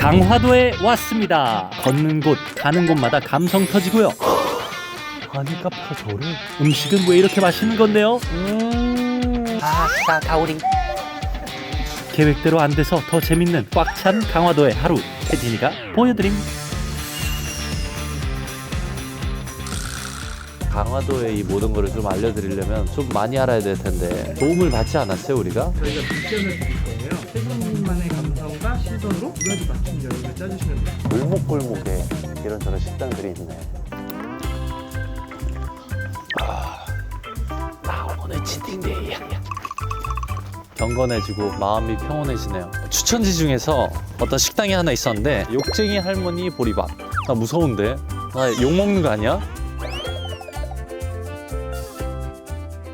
강화도에 왔습니다. 걷는 곳, 가는 곳마다 감성 터지고요. 아니 카페가 저래? 음식은 왜 이렇게 맛있는 건데요? 아싸 다우링. 계획대로 안 돼서 더 재밌는 꽉 찬 강화도의 하루, 혜진이가 보여드림. 강화도의 이 모든 거를 좀 알려드리려면 좀 많이 알아야 될 텐데 도움을 받지 않았어요 우리가? 저희가 미션을 드릴 거예요. 세종님만의 감성과 시선으로 두 가지 맞춤 여행을 짜주시면 돼요. 골목골목에 이런저런 식당들이 있네. 나 오늘 치팅데이야. 경건해지고 마음이 평온해지네요. 추천지 중에서 어떤 식당이 하나 있었는데 욕쟁이 할머니 보리밥. 나 무서운데? 나 욕먹는 거 아니야?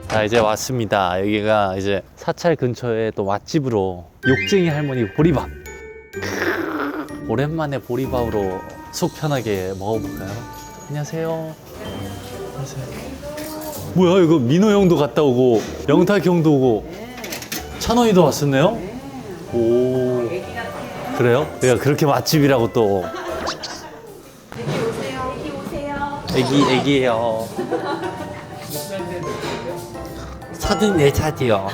자 이제 왔습니다. 여기가 이제 사찰 근처에 또 맛집으로 욕쟁이 할머니 보리밥. 오랜만에 보리밥으로 속 편하게 먹어볼까요? 안녕하세요. 안녕하세요. 뭐야 이거 민호 형도 갔다 오고 영탁 형도 오고 찬원이도 왔었네요? 오 그래요? 내가 그렇게 맛집이라고 또 애기예요. 사진 내 차지요.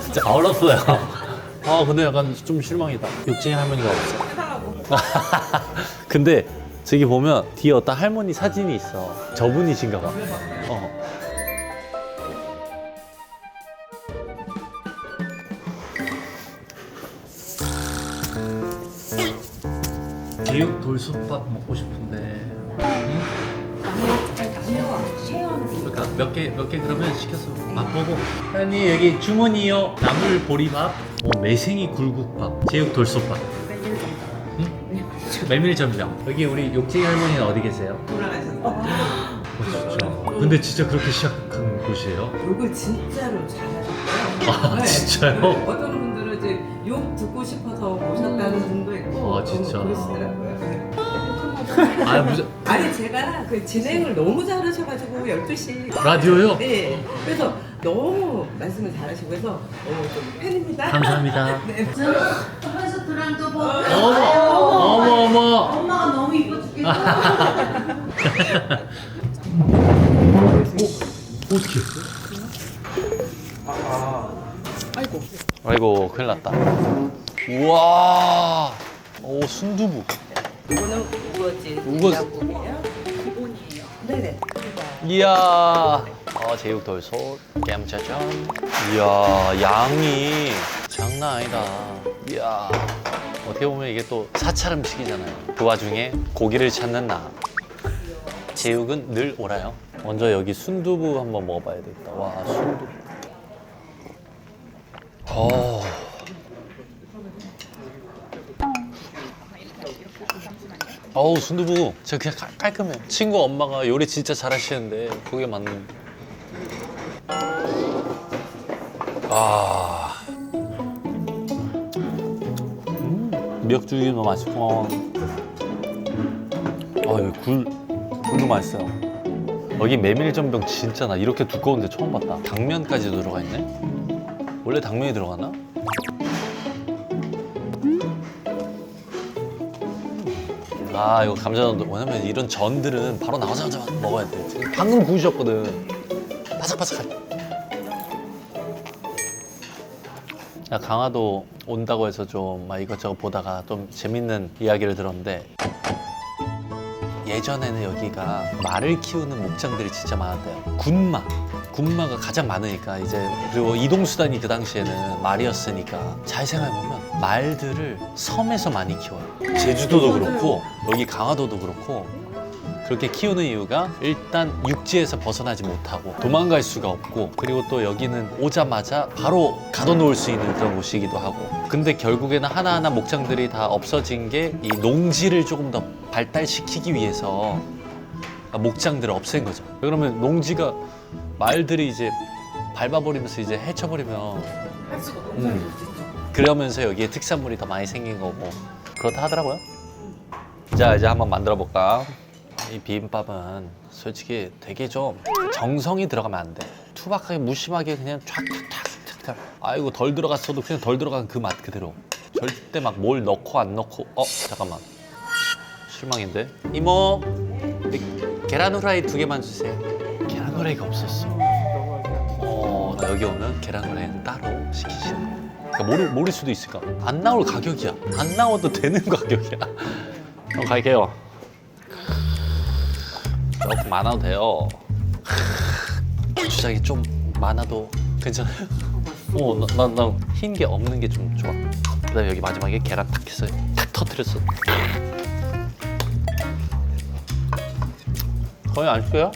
진짜 얼었어요. 아 근데 약간 좀 실망이다. 욕쟁이 할머니가 없어. 근데 저기 보면 뒤에 어떤 할머니 사진이 있어. 저분이신가 봐. 제육 돌솥밥 먹고 싶은데. 그러니까 몇 개 그러면 시켜서 맛보고. 사장님 여기 주문이요. 나물 보리밥, 매생이 굴국밥, 제육 돌솥밥. 메밀전병. 여기 우리 욕쟁이 할머니는 어디 계세요? 돌아가셨어요. 진짜. 근데 진짜 그렇게 시작한 곳이에요? 욕을 진짜로 잘하셨어요. 아 진짜요? 어떤 분들은 이제 욕 듣고 싶어서 오셨다는 분도 있고 아, 진짜? 그러시더라고요. 네. 아 무슨 아니 제가 그 진행을 너무 잘하셔가지고 12시 라디오요? 네. 그래서 너무 말씀을 잘하시고 해서 좀 팬입니다. 감사합니다. 네. 콘서트랑도 보고 어머. 엄마가 너무 이뻐 죽겠어. 어떻게? 아이고 큰일 났다. 우와. 오 순두부. 이거는 우거지. 우거지. 양고기예요. 기본이에요. 네네. 이야. 제육 돌솥, 겜짜전. 이야 양이 장난 아니다. 이야. 어떻게 보면 이게 또 사찰 음식이잖아요. 그 와중에 고기를 찾는 나. 제육은 늘 오라요. 먼저 여기 순두부 한번 먹어봐야 되겠다. 와 순두부. 어우 순두부 진짜 그냥 깔끔해. 친구 엄마가 요리 진짜 잘하시는데 그게 맞는. 미역죽이 너무 맛있고. 여기 굴도 맛있어요. 여기 메밀전병 진짜 나 이렇게 두꺼운데 처음 봤다. 당면까지도 들어가 있네. 원래 당면이 들어가나? 이거 감자전도. 왜냐면 이런 전들은 바로 나오자마자 먹어야 돼. 지금 방금 구우셨거든. 바삭바삭하게. 강화도 온다고 해서 좀 이것저것 보다가 좀 재밌는 이야기를 들었는데, 예전에는 여기가 말을 키우는 목장들이 진짜 많았대요. 군마가 가장 많으니까 이제. 그리고 이동수단이 그 당시에는 말이었으니까. 잘 생각해보면 말들을 섬에서 많이 키워요. 제주도도 그렇고 여기 강화도도 그렇고. 그렇게 키우는 이유가 일단 육지에서 벗어나지 못하고 도망갈 수가 없고, 그리고 또 여기는 오자마자 바로 가둬놓을 수 있는 그런 곳이기도 하고. 근데 결국에는 하나하나 목장들이 다 없어진 게 이 농지를 조금 더 발달시키기 위해서 목장들을 없앤 거죠. 그러면 농지가 말들이 이제 밟아버리면서 이제 헤쳐버리면 할 수가 없는 거죠. 그러면서 여기에 특산물이 더 많이 생긴 거고 그렇다 하더라고요. 자 이제 한번 만들어 볼까. 이 비빔밥은 솔직히 되게 좀 정성이 들어가면 안 돼. 투박하게 무심하게 그냥 촥촥촥촥. 아이고 덜 들어갔어도 그냥 덜 들어간 그 맛 그대로. 절대 막 뭘 넣고 안 넣고. 잠깐만. 실망인데. 이모, 계란 후라이 2개만 주세요. 계란 후라이가 없었어. 여기 오면 계란 후라이는 따로 시키시는. 그러니까 모를 수도 있을까? 안 나올 가격이야. 안 나와도 되는 가격이야. 그럼 갈게요. 조금 많아도 돼요. 고추장이 좀 많아도 괜찮아요? 난 흰 게 없는 게 좀 좋아. 그다음에 여기 마지막에 계란 탁 해서 탁 터뜨렸어. 거의 안 써요?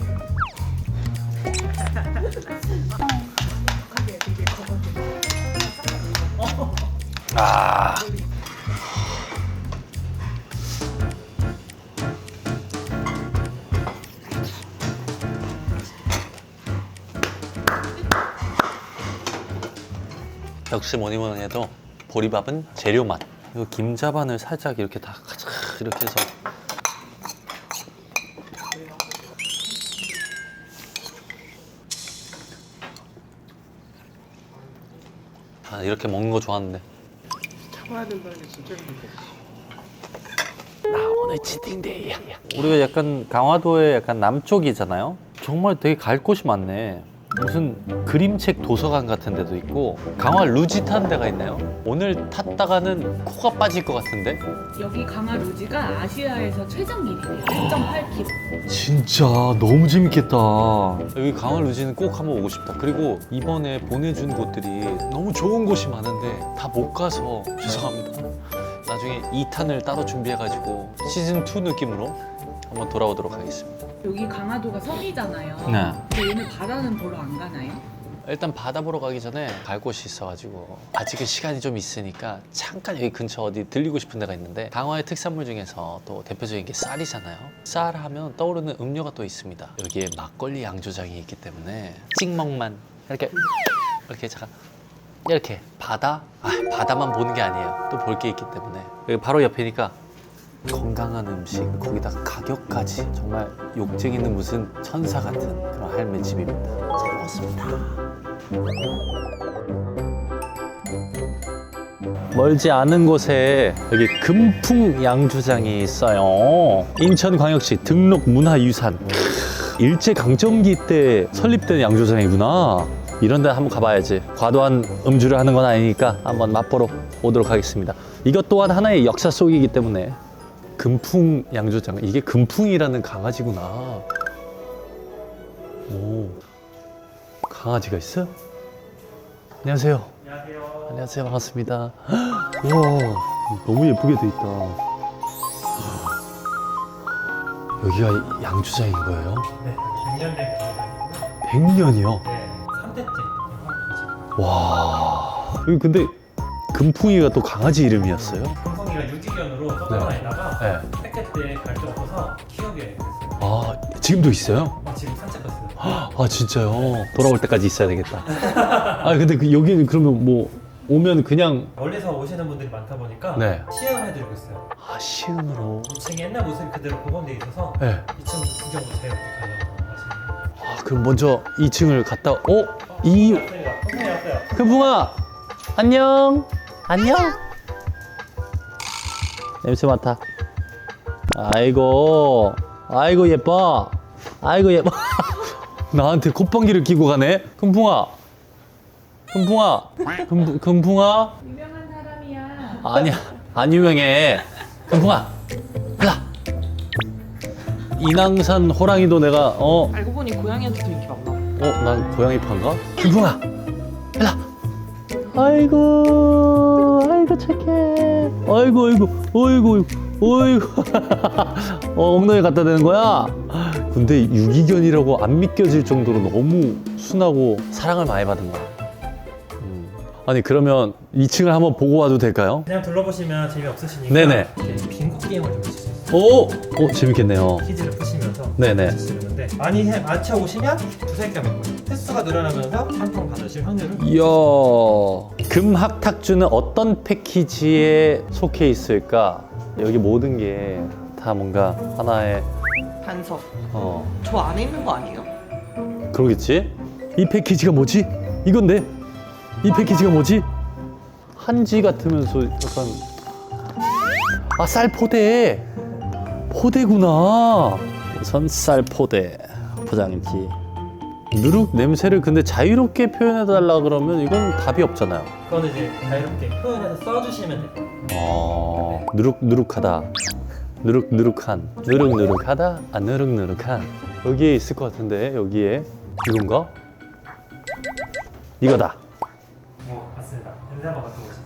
아. 역시 뭐니 뭐니 해도 보리밥은 재료 맛. 이거 김자반을 살짝 이렇게 다 이렇게 해서. 이렇게 먹는 거 좋아하는데. 참아야 된다는 게 진짜 힘들어. 나 오늘 치팅데이야. 우리가 약간 강화도의 약간 남쪽이잖아요. 정말 되게 갈 곳이 많네. 무슨 그림책 도서관 같은 데도 있고. 강화 루지 타는 데가 있나요? 오늘 탔다가는 코가 빠질 것 같은데? 여기 강화 루지가 아시아에서 최장 길이에요. 1.8km. 진짜 너무 재밌겠다. 여기 강화 루지는 꼭 한번 오고 싶다. 그리고 이번에 보내준 곳들이 너무 좋은 곳이 많은데 다 못 가서 죄송합니다. 나중에 2탄을 따로 준비해가지고 시즌2 느낌으로 한번 돌아오도록 하겠습니다. 여기 강화도가 섬이잖아요. 네. 근데 얘는 바다는 보러 안 가나요? 일단 바다 보러 가기 전에 갈 곳이 있어가지고 아직은 시간이 좀 있으니까 잠깐 여기 근처 어디 들리고 싶은 데가 있는데, 강화의 특산물 중에서 또 대표적인 게 쌀이잖아요. 쌀 하면 떠오르는 음료가 또 있습니다. 여기에 막걸리 양조장이 있기 때문에 찍먹만 이렇게 잠깐 이렇게 바다만 보는 게 아니에요. 또 볼 게 있기 때문에 여기 바로 옆이니까 건강한 음식, 거기다 가격까지 정말 욕쟁이는 무슨 천사 같은 그런 할매 집입니다. 잘 먹었습니다. 멀지 않은 곳에 여기 금풍 양조장이 있어요. 인천광역시 등록문화유산. 일제강점기 때 설립된 양조장이구나. 이런 데 한번 가봐야지. 과도한 음주를 하는 건 아니니까 한번 맛보러 오도록 하겠습니다. 이것 또한 하나의 역사 속이기 때문에. 금풍 양조장. 이게 금풍이라는 강아지구나. 오, 강아지가 있어요? 안녕하세요. 안녕하세요. 반갑습니다. 우와, 너무 예쁘게 돼 있다. 여기가 양조장인 거예요? 네, 100년 된 강화도이고요. 100년이요? 네, 3대째. 와, 여기 근데 금풍이가 또 강아지 이름이었어요? 금풍이가 유기견으로 서점에다가 네. 택배 때 갈등없어서 키우게 됐어요. 아, 지금도 있어요? 지금 산책 갔어요. 아, 진짜요? 돌아올 때까지 있어야 되겠다. 아, 근데 여기는 그러면 뭐 오면 그냥. 멀리서 오시는 분들이 많다 보니까 네. 시음해드리고 있어요. 아, 시음으로. 2층에 옛날 모습이 그대로 복원돼 있어서 네. 2층 구경도 자유롭게 가려고 하시네요. 아, 그럼 먼저 2층을 갔다. 이 선생님 왔어요. 금붕아, 안녕. 안녕. 냄새 맡아. 아이고 예뻐. 아이고 예뻐. 나한테 콧방귀를 끼고 가네. 금붕아. 금붕아. 유명한 사람이야. 아니야, 안 유명해. 금붕아, 일라. 인왕산 호랑이도 내가 알고 보니 고양이한테도 인기 많나? 난 고양이 판가? 금붕아, 일라. 아이고 착해. 아이고. 엉덩이 갖다 대는 거야? 근데 유기견이라고 안 믿겨질 정도로 너무 순하고 사랑을 많이 받은 거야. 아니, 그러면 2층을 한번 보고 와도 될까요? 그냥 둘러보시면 재미없으시니까 네네. 이렇게 빙고 게임을 좀 하실 수 있어요. 오, 재밌겠네요. 퀴즈를 푸시면서 네네. 하시는 건데 많이 맞춰오시면 두세 개 먹고요. 횟수가 늘어나면서 상품 받으실 확률은 이야, 금학탁주는 어떤 패키지에 속해 있을까? 여기 모든 게 다 뭔가 하나의 반석. 저 안에 있는 거 아니에요? 그러겠지? 이 패키지가 뭐지? 이건데? 이 패키지가 뭐지? 환지 같으면서 약간 아 쌀포대 포대구나. 우선 쌀포대 포장지. 누룩 냄새를 근데 자유롭게 표현해달라 그러면 이건 답이 없잖아요. 그거는 이제 자유롭게 표현해서 써주시면 돼요. 누룩누룩하다. 누룩누룩한. 누룩누룩하다. 아 누룩누룩한. 여기에 있을 것 같은데 여기에 이건가? 이거다. 맞습니다. 냄새 한번 맡아보시죠.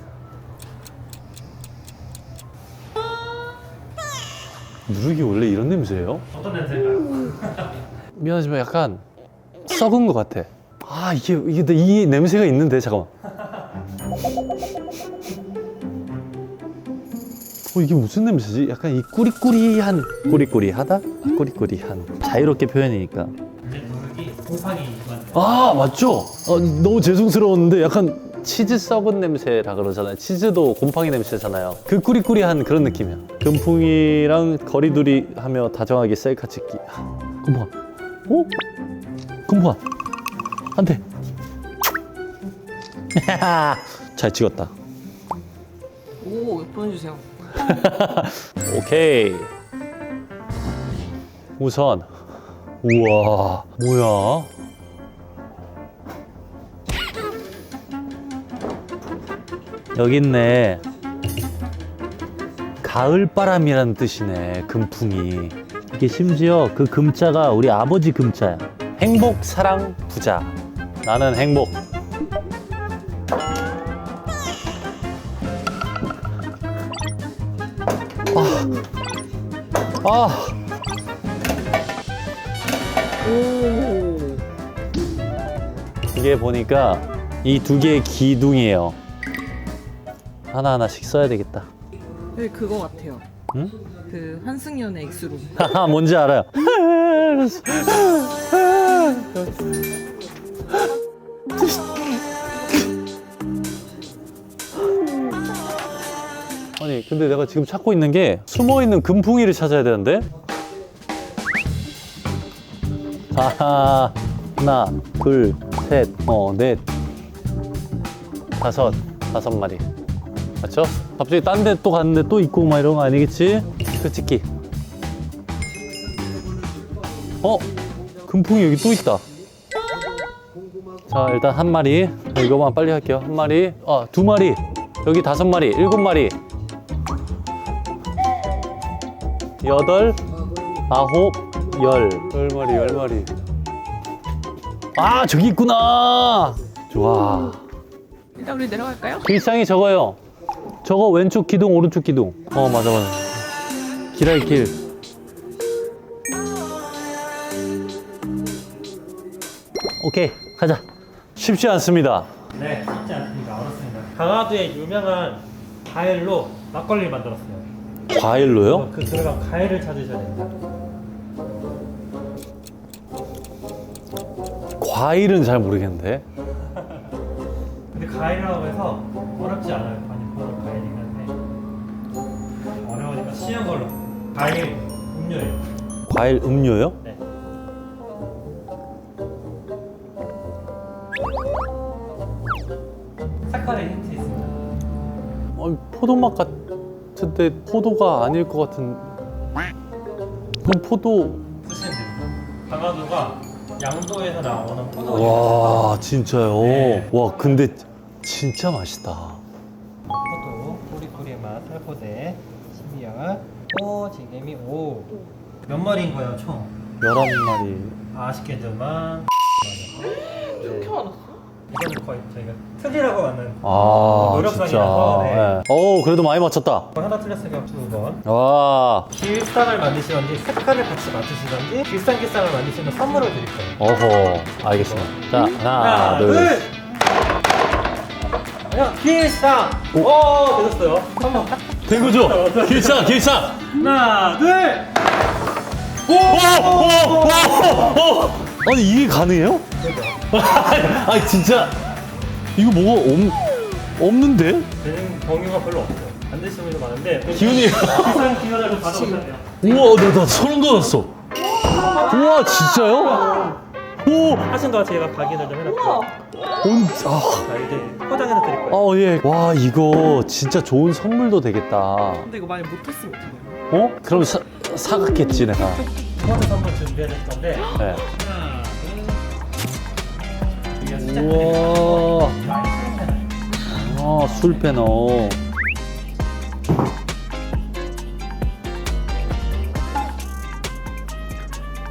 누룩이 원래 이런 냄새예요? 어떤 냄새인가요? 미안하지만 약간 썩은 것 같아. 아 이게 냄새가 있는데 잠깐만. 이게 무슨 냄새지? 약간 이 꾸리꾸리하다? 꾸리꾸리한. 자유롭게 표현이니까. 근데 누룩이 곰팡이 맞는. 아 맞죠? 너무 죄송스러웠는데 약간 치즈 썩은 냄새라 그러잖아요. 치즈도 곰팡이 냄새잖아요. 그 꾸리꾸리한 그런 느낌이야. 금풍이랑 거리두리 하며 다정하게 셀카 찍기. 금풍아, 어? 금풍아, 안 돼. 잘 찍었다. 오, 보내주세요. 오케이. 우선 우와 뭐야? 여기 있네. 가을바람이라는 뜻이네. 금풍이. 이게 심지어 그 금자가 우리 아버지 금자야. 행복, 사랑, 부자. 나는 행복. 아. 이게 보니까 이 두 개의 기둥이에요. 하나하나씩 써야 되겠다. 네, 그거 같아요. 응? 그 환승연의 액수로. 하하, 뭔지 알아요. 아니, 근데 내가 지금 찾고 있는 게 숨어있는 금풍이를 찾아야 되는데? 하나, 둘, 셋, 넷, 다섯 마리. 맞죠? 갑자기 딴 데 또 갔는데 또 있고 막 이런 거 아니겠지? 솔직히. 금풍이 여기 또 있다. 자, 일단 한 마리. 이거만 빨리 할게요. 한 마리. 두 마리. 여기 5마리. 7마리. 8, 9, 10. 10마리. 아, 저기 있구나. 좋아. 일단 우리 내려갈까요? 길상이 저거요. 저거 왼쪽 기둥, 오른쪽 기둥. 맞아. 길할길. 오케이, 가자. 쉽지 않습니다. 네, 쉽지 않습니다. 어렵습니다. 강화도의 유명한 과일로 막걸리를 만들었어요. 과일로요? 그 들어간 과일을 찾으셔야 됩니다. 과일은 잘 모르겠는데. 근데 과일이라고 해서 어렵지 않아요. 많이 보는 과일이긴 한데 어려우니까 쉬운 걸로. 과일 음료예요. 과일 음료요? 네. 색깔에 힌트 있습니다. 포도맛 같은데 포도가 아닐 것 같은. 그럼 포도. 쓰시면 됩니다. 강화도가 양도에서 나오는 포도. 와, 진짜요? 네. 와, 근데 진짜 맛있다. 포도, 꾸리꾸리 맛, 살포대, 12알, 지금이 5. 몇 마리인 거예요, 총? 11마리. 아쉽게도만. 이렇게 많았어? 이거는 거의 저희가 틀리라고 하는 아, 노력상이라서. 진짜. 네. 그래도 많이 맞췄다. 하나 틀렸으니까 2번. 와. 길상을 만드시던지 색깔을 같이 맞추시던지 길상을 만드시면 선물을 드릴 거예요. 어허, 알겠습니다. 자, 하나, 둘. 그냥 길상. 되셨어요. 한번. 된 거죠? 길상. 하나, 둘. 아니, 이게 가능해요? 아니, 진짜. 이거 뭐가 없는데? 되는 경우가 별로 없어요. 안 되시는 분도 많은데 기운이. 길상 기원을 받아오셔야 돼요. 우와, 나 소름 돋았어. 우와, 진짜요? 오! 하신 거 제가 각인을 좀 해놨고요. 자, 이제 포장해서 드릴 거예요. 예. 와, 이거 진짜 좋은 선물도 되겠다. 근데 이거 만약 못했으면 어떡해요? 그럼 사갔겠지, 내가. 토마토 선물 준비해줄 건데. 네. 이게 우와. 술 패너.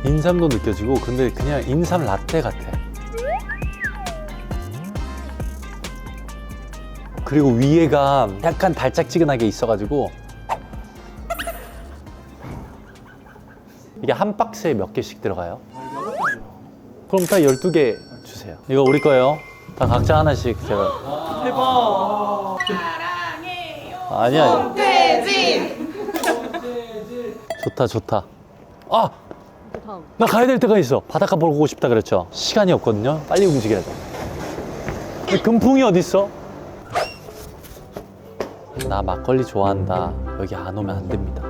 인삼도 느껴지고, 근데 그냥 인삼 라떼 같아. 그리고 위에가 약간 달짝지근하게 있어가지고 이게 한 박스에 몇 개씩 들어가요? 그럼 다 12개 주세요. 이거 우리 거예요. 다 각자 하나씩 제가. 대박. 아니야. 좋다, 좋다. 아! 나 가야 될 때가 있어. 바닷가 보고 싶다 그랬죠? 시간이 없거든요. 빨리 움직여야 돼. 금풍이 어딨어? 나 막걸리 좋아한다. 여기 안 오면 안 됩니다.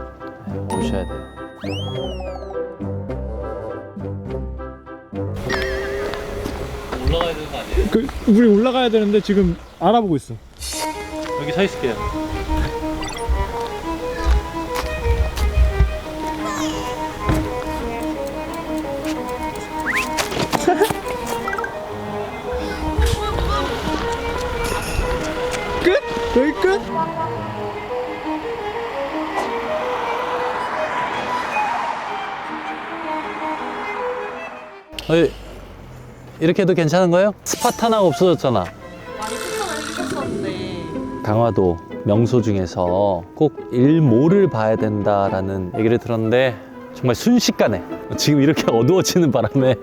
네, 오셔야 돼요. 올라가야 되는 거 아니에요? 우리 올라가야 되는데 지금 알아보고 있어. 여기 서 있을게요. 끝? 여기 끝? 이렇게 해도 괜찮은 거예요? 스파타나가 없어졌잖아. 많이 추천을 해주셨었는데 강화도 명소 중에서 꼭 일몰을 봐야 된다라는 얘기를 들었는데 정말 순식간에 지금 이렇게 어두워지는 바람에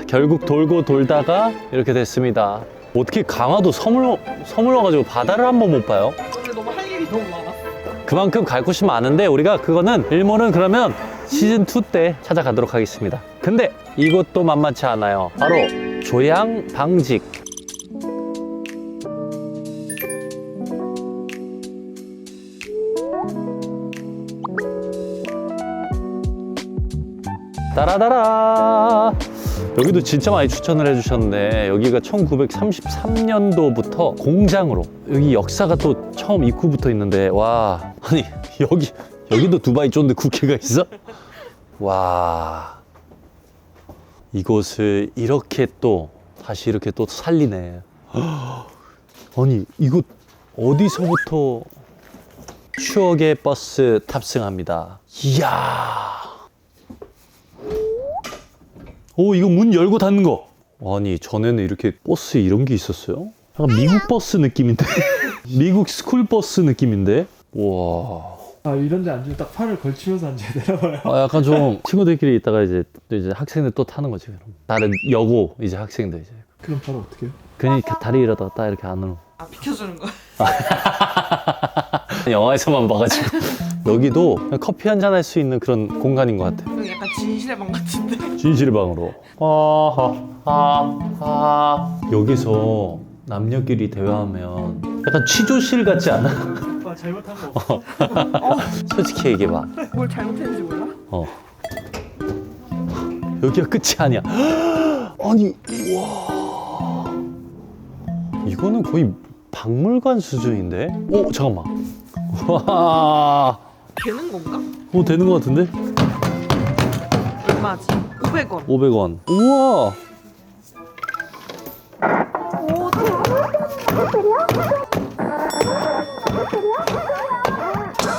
결국 돌고 돌다가 이렇게 됐습니다. 어떻게 강화도 서물러가지고 바다를 한번 못 봐요? 오늘 너무 할 일이 너무 많았어. 그만큼 갈 곳이 많은데 우리가 그거는 일몰은 그러면 시즌2 때 찾아가도록 하겠습니다. 근데 이것도 만만치 않아요. 바로 조양방직. 따라다라. 여기도 진짜 많이 추천을 해주셨는데 여기가 1933년도부터 공장으로, 여기 역사가 또 처음 입구부터 있는데, 와, 아니 여기도 두바이 쫀드 국회가 있어? 와, 이곳을 이렇게 또 다시 이렇게 또 살리네. 아니 이거 어디서부터 추억의 버스 탑승합니다. 이야. 오, 이거 문 열고 닫는 거. 아니, 전에는 이렇게 버스 이런 게 있었어요? 약간 미국 버스 느낌인데? 미국 스쿨버스 느낌인데? 와. 이런 데 앉으면 딱 팔을 걸치면서 앉아야 되나 봐요. 약간 좀 친구들끼리 있다가 이제 학생들 또 타는 거지, 그럼. 다른 여고, 이제 학생들 이제. 그럼 바로 어떻게 해요? 괜히 다리 이러다가 딱 이렇게 안으로. 비켜주는 거야. 영화에서만 봐가지고. 여기도 그냥 커피 한잔 할 수 있는 그런 공간인 것 같아. 약간 진실의 방 같은데. 진실의 방으로. 여기서 남녀끼리 대화하면 약간 취조실 같지 않아? 오빠 잘못한 거 없어? 솔직히 얘기해봐. 뭘 잘못했는지 몰라? 여기가 끝이 아니야. 아니, 와. 이거는 거의 박물관 수준인데? 잠깐만. 와. 되는 건가? 되는 것 같은데? 얼마지? 500원. 500원. 우와.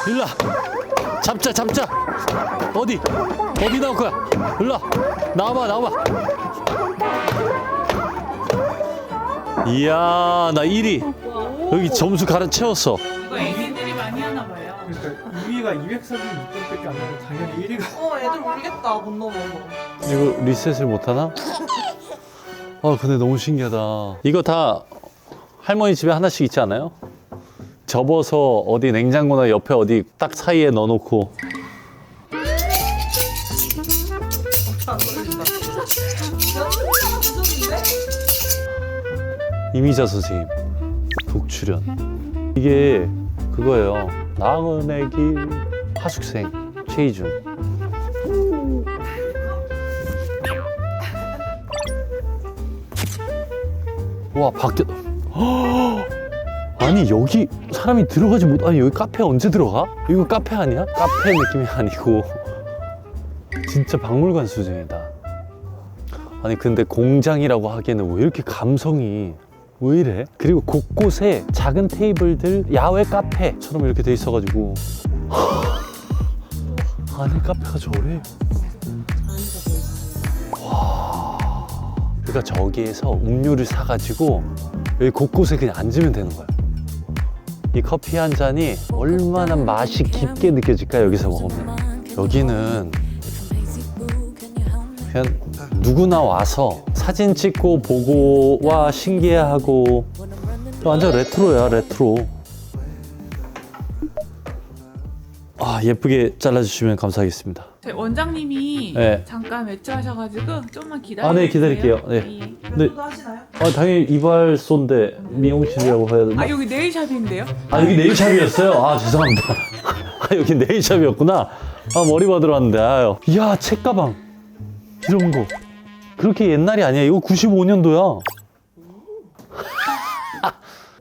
일로 와. 잡자. 어디 나올 거야? 일로 와. 나와봐. 이야, 나 1위. 여기 점수 채웠어. 이거 애기들이 많이 하나 봐요. 그러니까 2위가 236점밖에 안 나고 당연히 1위가 애들 울겠다, 못 넘어서. 이거 리셋을 못하나? 근데 너무 신기하다. 이거 다 할머니 집에 하나씩 있지 않아요? 접어서 어디 냉장고나 옆에 어디 딱 사이에 넣어놓고. 이미자 선생님 독출연. 이게 그거예요. 나그네 길 하숙생 최희준. 와 밖에 아니 여기 사람이 들어가지 못. 아니 여기 카페 언제 들어가? 이거 카페 아니야? 카페 느낌이 아니고 진짜 박물관 수준이다. 아니 근데 공장이라고 하기에는 왜 이렇게 감성이 왜 이래? 그리고 곳곳에 작은 테이블들 야외 카페처럼 이렇게 돼 있어가지고 안에 카페가 저래. 그러니까 저기에서 음료를 사가지고 여기 곳곳에 그냥 앉으면 되는 거야. 이 커피 한 잔이 얼마나 맛이 깊게 느껴질까 여기서 먹으면. 여기는 그냥 누구나 와서 사진 찍고 보고 와 신기해하고 완전 레트로야 레트로. 아 예쁘게 잘라주시면 감사하겠습니다. 저희 원장님이 네. 잠깐 외출하셔가지고 좀만 기다려. 아, 네, 기다릴게요. 네. 네. 아, 당연히 이발소인데 미용실이라고 해야 되나? 아 여기 네일샵인데요? 아, 여기 네일샵이었어요? 아, 죄송합니다. 아, 여기 네일샵이었구나. 아, 머리 받으러 왔는데. 아유. 이야, 책가방. 이런 거. 그렇게 옛날이 아니야. 이거 95년도야.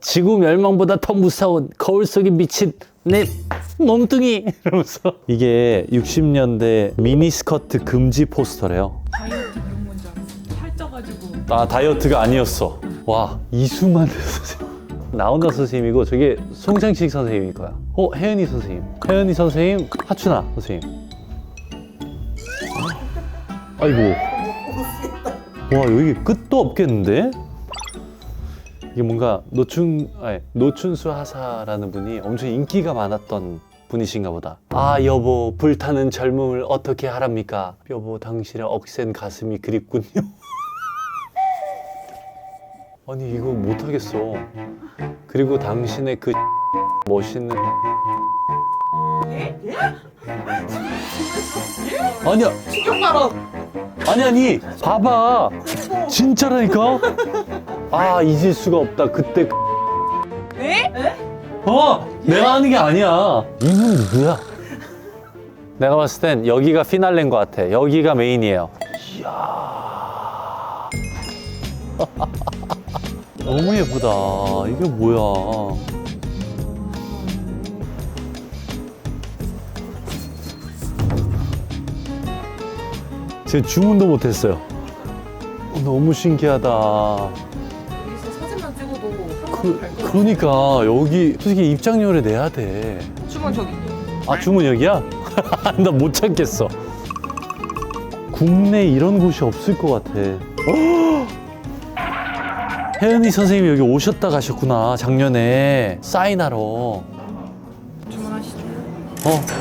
지구 멸망보다 더 무서운 거울 속에 미친 내 몸뚱이 이러면서 이게 60년대 미니스커트 금지 포스터래요. 다이어트 그런 건 줄 알았어. 살쪄가지고. 아 다이어트가 아니었어. 와 이수만 선생님 나온다 선생님이고 저게 송창식 선생님일 거야. 혜은이 선생님, 혜은이 선생님, 하춘아 선생님. 아이고 와 여기 끝도 없겠는데? 이게 뭔가 노춘수 하사라는 분이 엄청 인기가 많았던 분이신가 보다. 아 여보 불타는 젊음을 어떻게 하랍니까? 여보 당신의 억센 가슴이 그립군요. 아니 이거 못하겠어. 그리고 당신의 그 멋있는 아니야 아니 봐봐 진짜라니까. 아 잊을 수가 없다 그때. 네? 내가 하는 게 아니야. 이분 누구야? 내가 봤을 땐 여기가 피날레인 것 같아. 여기가 메인이에요. 이야 너무 예쁘다. 이게 뭐야? 제가 주문도 못했어요. 너무 신기하다. 여기서 사진만 찍어도 그러니까 여기 솔직히 입장료를 내야 돼. 주문 저기. 아 주문 여기야? 나 못 찾겠어. 국내 이런 곳이 없을 것 같아. 혜은이 선생님이 여기 오셨다 가셨구나. 작년에 사인하러. 주문하시죠.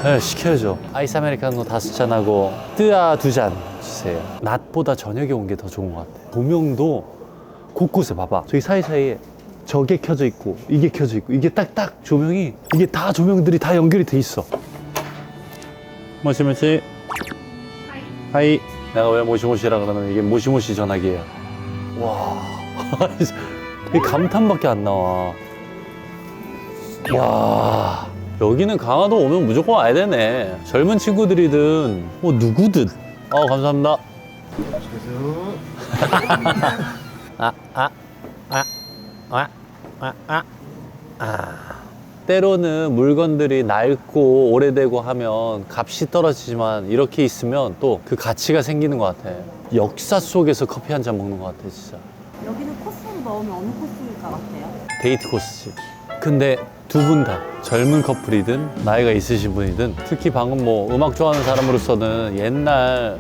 네, 시켜야죠. 아이스 아메리카노 5잔하고 뜨아 2잔 주세요. 낮보다 저녁에 온 게 더 좋은 것 같아. 조명도 곳곳에 봐봐. 저기 사이사이에 저게 켜져 있고 이게 켜져 있고 이게 딱딱 조명이 이게 다 조명들이 다 연결이 돼 있어. 모시모시. 하이. 내가 왜 모시모시라 그러면 이게 모시모시 전화기예요. 와. 이 감탄밖에 안 나와. 와. 여기는 강화도 오면 무조건 와야 되네. 젊은 친구들이든 뭐 누구든. 감사합니다. 때로는 물건들이 낡고 오래되고 하면 값이 떨어지지만 이렇게 있으면 또 그 가치가 생기는 것 같아. 역사 속에서 커피 한 잔 먹는 것 같아 진짜. 여기는 코스로 넣으면 어느 코스일 것 같아요? 데이트 코스지. 근데 두 분 다 젊은 커플이든 나이가 있으신 분이든 특히 방금 뭐 음악 좋아하는 사람으로서는 옛날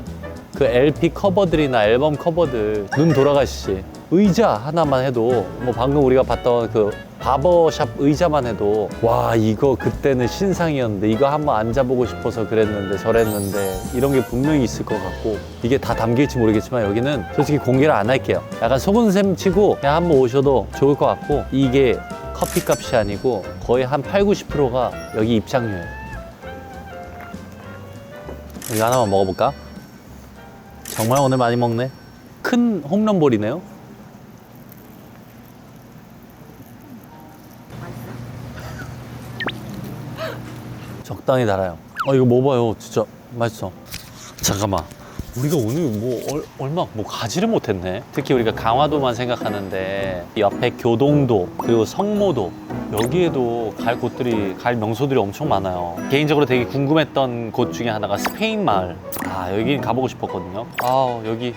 그 LP 커버들이나 앨범 커버들 눈 돌아가시지. 의자 하나만 해도 뭐 방금 우리가 봤던 그 바버샵 의자만 해도 와 이거 그때는 신상이었는데 이거 한번 앉아보고 싶어서 그랬는데 저랬는데 이런 게 분명히 있을 것 같고 이게 다 담길지 모르겠지만 여기는 솔직히 공개를 안 할게요. 약간 속은 셈 치고 그냥 한번 오셔도 좋을 것 같고 이게 커피값이 아니고 거의 한 80~90%가 여기 입장료예요. 이거 하나만 먹어볼까? 정말 오늘 많이 먹네. 큰 홈런볼이네요. 적당히 달아요. 이거 먹어봐요. 진짜 맛있어. 잠깐만. 우리가 오늘 뭐 얼마 뭐 가지를 못했네. 특히 우리가 강화도만 생각하는데 옆에 교동도 그리고 성모도 여기에도 갈 곳들이 갈 명소들이 엄청 많아요. 개인적으로 되게 궁금했던 곳 중에 하나가 스페인 마을. 아 여기 가보고 싶었거든요. 아 여기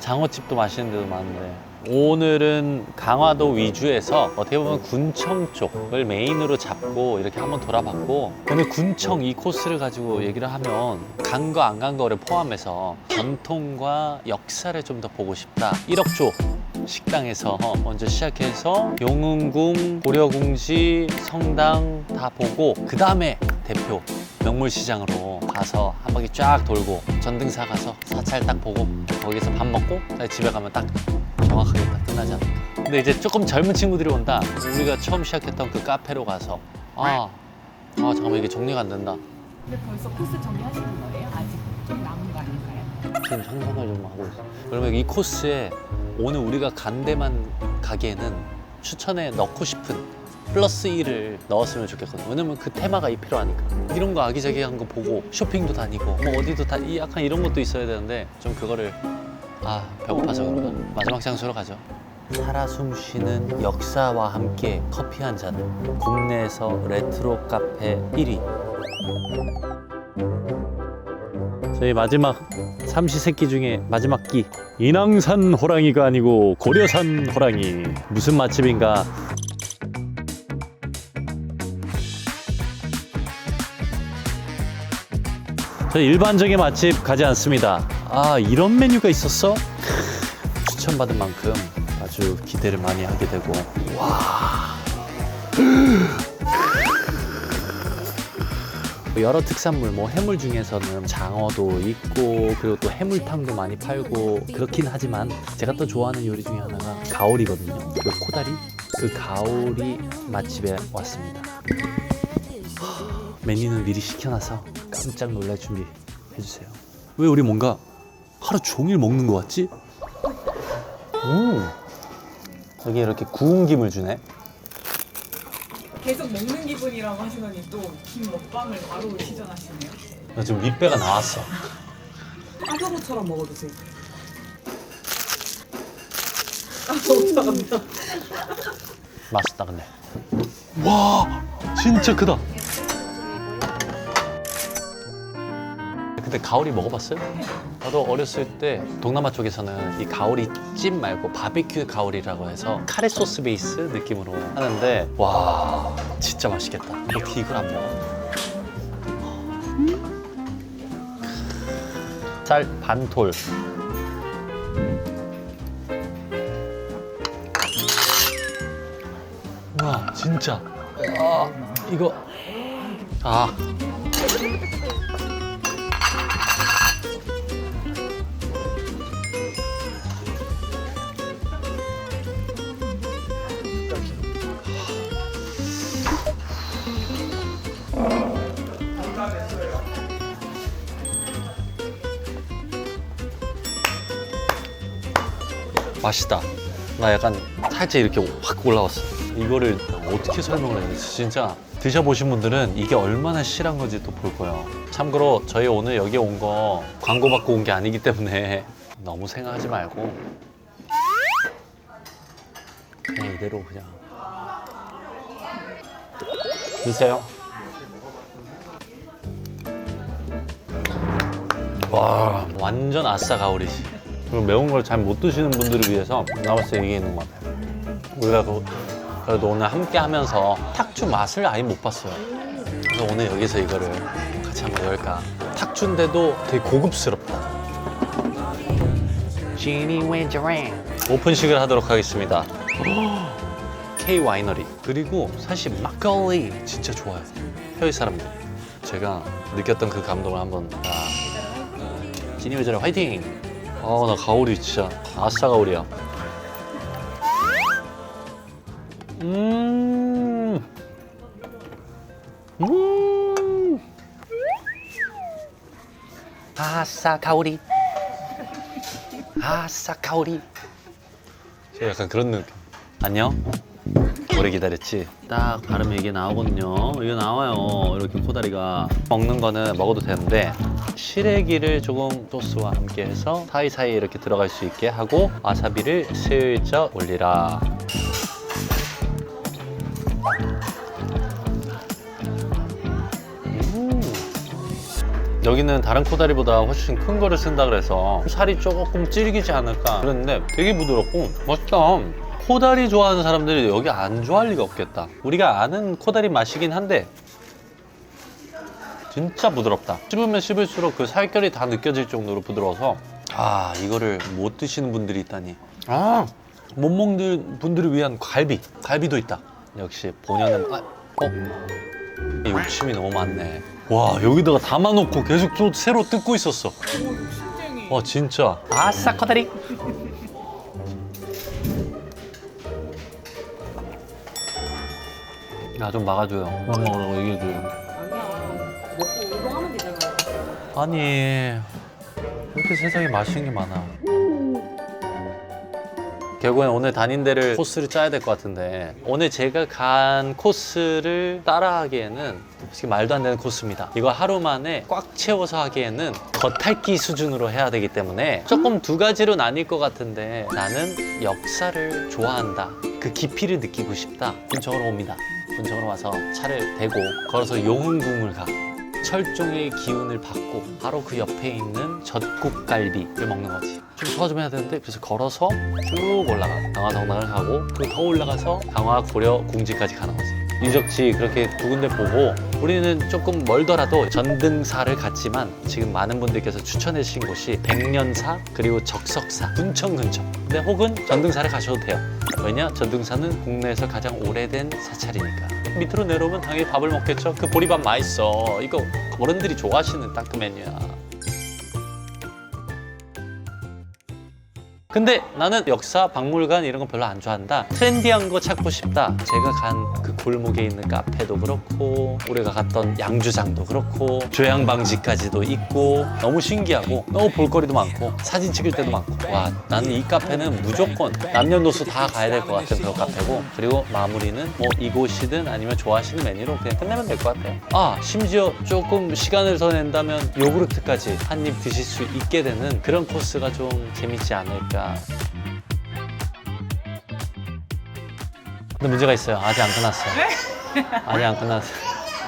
장어집도 맛있는 데도 많은데. 오늘은 강화도 위주에서 어떻게 보면 군청 쪽을 메인으로 잡고 이렇게 한번 돌아봤고, 오늘 군청 이 코스를 가지고 얘기를 하면 간 거 안 간 거를 포함해서 전통과 역사를 좀 더 보고 싶다. 1억조 식당에서 먼저 시작해서 용흥궁, 고려궁지, 성당 다 보고 그 다음에 대표 명물시장으로 가서 한 바퀴 쫙 돌고 전등사 가서 사찰 딱 보고 거기서 밥 먹고 집에 가면 딱 정확하게 딱 끝나지 않을까. 근데 이제 조금 젊은 친구들이 온다. 우리가 처음 시작했던 그 카페로 가서 잠깐만 이게 정리가 안 된다. 근데 벌써 코스 정리하시는 거예요? 아직 좀 남은 거 아닌가요? 지금 상상을 좀 하고 있어. 그러면 이 코스에 오늘 우리가 간 데만 가기에는 추천에 넣고 싶은 플러스 1을 넣었으면 좋겠거든. 왜냐면 그 테마가 필요하니까. 이런 거 아기자기한 거 보고 쇼핑도 다니고 뭐 어디도 약간 이런 것도 있어야 되는데 좀 그거를 배고파서 그런가? 마지막 장소로 가죠. 살아 숨쉬는 역사와 함께 커피 한 잔. 국내에서 레트로 카페 1위. 저희 마지막 삼시세끼 중에 마지막 끼. 인왕산 호랑이가 아니고 고려산 호랑이. 무슨 맛집인가? 저 일반적인 맛집 가지 않습니다. 이런 메뉴가 있었어? 추천받은 만큼 아주 기대를 많이 하게 되고. 와. 여러 특산물, 뭐 해물 중에서는 장어도 있고 그리고 또 해물탕도 많이 팔고 그렇긴 하지만 제가 또 좋아하는 요리 중에 하나가 가오리거든요. 그 코다리, 그 가오리 맛집에 왔습니다. 메뉴는 미리 시켜놔서 깜짝 놀랄 준비 해주세요. 왜 우리 뭔가 하루 종일 먹는 거 같지? 여기 이렇게 구운 김을 주네. 계속 먹는 기분이라고 하시더니 또 김 먹방을 바로 시전하시네요. 나 지금 윗배가 나왔어. 파도구처럼 먹어주세요. 맛있다 근데. 와 진짜 크다. 근데 가오리 먹어봤어요? 저도 어렸을 때 동남아 쪽에서는 이 가오리 찜 말고 바비큐 가오리라고 해서 카레 소스 베이스 느낌으로 하는데 와 진짜 맛있겠다. 어떻게 이걸 안 먹어? 쌀 반톨. 와 진짜 이거 맛있다. 나 약간 살짝 이렇게 확 올라왔어. 이거를 어떻게 설명을 해야 되지? 진짜 드셔보신 분들은 이게 얼마나 실한 건지 또 볼 거예요. 참고로 저희 오늘 여기 온 거 광고 받고 온 게 아니기 때문에 너무 생각하지 말고 그냥 이대로 그냥 드세요. 와 완전 아싸 가오리지. 그리고 매운 걸 잘 못 드시는 분들을 위해서 나왔을 때 이게 있는 것 같아요. 우리가 그래도 오늘 함께 하면서 탁주 맛을 아예 못 봤어요. 그래서 오늘 여기서 이거를 같이 한번 열까. 탁주인데도 되게 고급스럽다. 오픈식을 하도록 하겠습니다. K 와이너리. 그리고 사실 막걸리 진짜 좋아요. 혀의 사람들. 제가 느꼈던 그 감동을 한번 지니웨저를 화이팅! 나 가오리 진짜 아싸 가오리야. 아싸 가오리. 아싸 가오리. 약간 그런 느낌. 안녕. 오래 기다렸지? 딱 바르면 이게 나오거든요. 이게 나와요. 이렇게 코다리가. 먹는 거는 먹어도 되는데 시래기를 조금 소스와 함께 해서 사이사이에 이렇게 들어갈 수 있게 하고 와사비를 슬쩍 올리라. 여기는 다른 코다리보다 훨씬 큰 거를 쓴다 그래서 살이 조금 질기지 않을까 그랬는데 되게 부드럽고 맛있다. 코다리 좋아하는 사람들이 여기 안 좋아할 리가 없겠다. 우리가 아는 코다리 맛이긴 한데 진짜 부드럽다. 씹으면 씹을수록 그 살결이 다 느껴질 정도로 부드러워서 아, 이거를 못 드시는 분들이 있다니. 아, 못 먹는 분들을 위한 갈비도 있다. 역시 본연은 이 욕심이 너무 많네. 와, 여기다가 담아놓고 계속 또 새로 뜯고 있었어. 와, 진짜. 아싸 코다리. 야, 좀 막아줘요. 뭐 먹으라고 얘기해줘요. 먹고 운동하면 되잖아요. 아니, 왜 이렇게 세상에 맛있는 게 많아. 결국엔 오늘 다닌 데를 코스를 짜야 될 것 같은데 오늘 제가 간 코스를 따라하기에는 솔직히 말도 안 되는 코스입니다. 이거 하루 만에 꽉 채워서 하기에는 겉핥기 수준으로 해야 되기 때문에 조금 두 가지로 나뉠 것 같은데 나는 역사를 좋아한다. 그 깊이를 느끼고 싶다. 분청으로 옵니다. 분청으로 와서 차를 대고 걸어서 용흥궁을 가. 철종의 기운을 받고 바로 그 옆에 있는 젖국갈비를 먹는 거지. 좀 소화 좀 해야 되는데 그래서 걸어서 쭉 올라가 강화성당을 가고 그 더 올라가서 강화 고려 궁지까지 가는 거지. 유적지 그렇게 두 군데 보고 우리는 조금 멀더라도 전등사를 갔지만 지금 많은 분들께서 추천해 주신 곳이 백년사 그리고 적석사 분청 근처. 근데 혹은 전등사를 가셔도 돼요. 왜냐? 전등사는 국내에서 가장 오래된 사찰이니까. 밑으로 내려오면 당연히 밥을 먹겠죠. 그 보리밥 맛있어. 이거 어른들이 좋아하시는 딱 그 메뉴야. 근데 나는 역사, 박물관 이런 거 별로 안 좋아한다. 트렌디한 거 찾고 싶다. 제가 간 그 골목에 있는 카페도 그렇고 우리가 갔던 양주장도 그렇고 조양방지까지도 있고 너무 신기하고 너무 볼거리도 많고 사진 찍을 때도 많고 와, 나는 이 카페는 무조건 남녀노소 다 가야 될 것 같은 그런 카페고 그리고 마무리는 뭐 이곳이든 아니면 좋아하시는 메뉴로 그냥 끝내면 될 것 같아요. 아, 심지어 조금 시간을 더 낸다면 요구르트까지 한 입 드실 수 있게 되는 그런 코스가 좀 재밌지 않을까. 근데 문제가 있어요. 아직 안 끝났어요. 아직 안 끝났어요.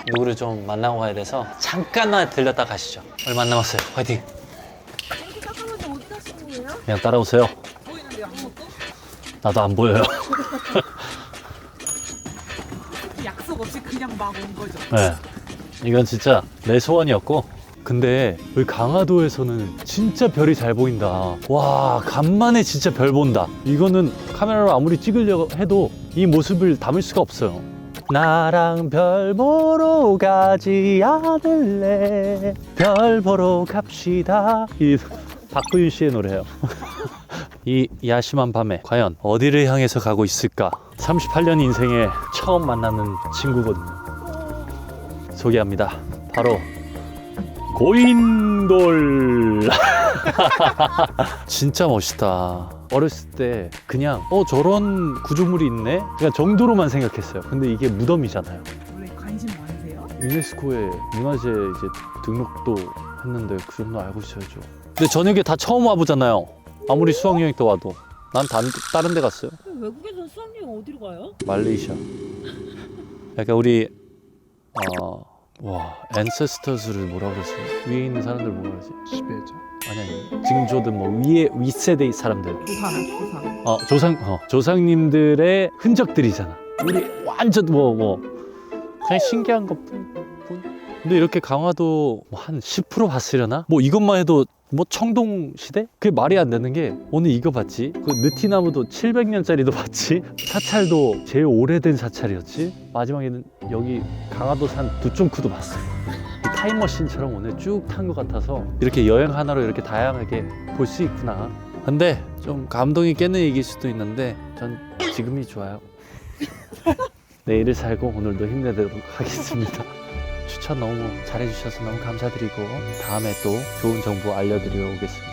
누구를 좀 만나고 가야 돼서 잠깐만 들렸다 가시죠. 얼마 안 남았어요. 화이팅! 잠깐만요. 어디 가시는 거예요? 그냥 따라오세요. 보이는데요, 아무것도? 나도 안 보여요. 약속 없이 그냥 막 온 거죠. 네. 이건 진짜 내 소원이었고 근데 여기 강화도에서는 진짜 별이 잘 보인다. 와, 간만에 진짜 별 본다. 이거는 카메라로 아무리 찍으려고 해도 이 모습을 담을 수가 없어요. 나랑 별 보러 가지 않을래. 별 보러 갑시다. 이 박구윤 씨의 노래예요. 이 야심한 밤에 과연 어디를 향해서 가고 있을까? 38년 인생에 처음 만나는 친구거든요. 소개합니다. 바로 고인돌. 진짜 멋있다. 어렸을 때 그냥 저런 구조물이 있네? 그냥 정도로만 생각했어요. 근데 이게 무덤이잖아요. 원래 관심 많으세요? 유네스코에 문화재 이제 등록도 했는데 그 정도 알고 있어야죠. 근데 저녁에 다 처음 와보잖아요. 아무리 수학여행 때 와도. 난 다른 데 갔어요. 외국에서 수학여행 어디로 가요? 말레이시아. 약간 우리 와, 앤세스터즈를 뭐라 그러지? 위에 있는 사람들 뭐라 그러지? 시베자. 아니 증조든 뭐 위에 윗세대 사람들. 조상. 조상님들의 흔적들이잖아. 우리 완전 뭐 그냥 신기한 것뿐. 근데 이렇게 강화도 한 10% 봤으려나? 뭐 이것만 해도 뭐 청동 시대? 그게 말이 안 되는 게 오늘 이거 봤지? 그 느티나무도 700년짜리도 봤지? 사찰도 제일 오래된 사찰이었지? 마지막에는 여기 강화도 산 두쫑크도 봤어요. 이 타임머신처럼 오늘 쭉 탄 것 같아서 이렇게 여행 하나로 이렇게 다양하게 볼 수 있구나. 근데 좀 감동이 깨는 얘기일 수도 있는데 전 지금이 좋아요. 내일을 살고 오늘도 힘내도록 하겠습니다. 추천 너무 잘해주셔서 너무 감사드리고 다음에 또 좋은 정보 알려드리러 오겠습니다.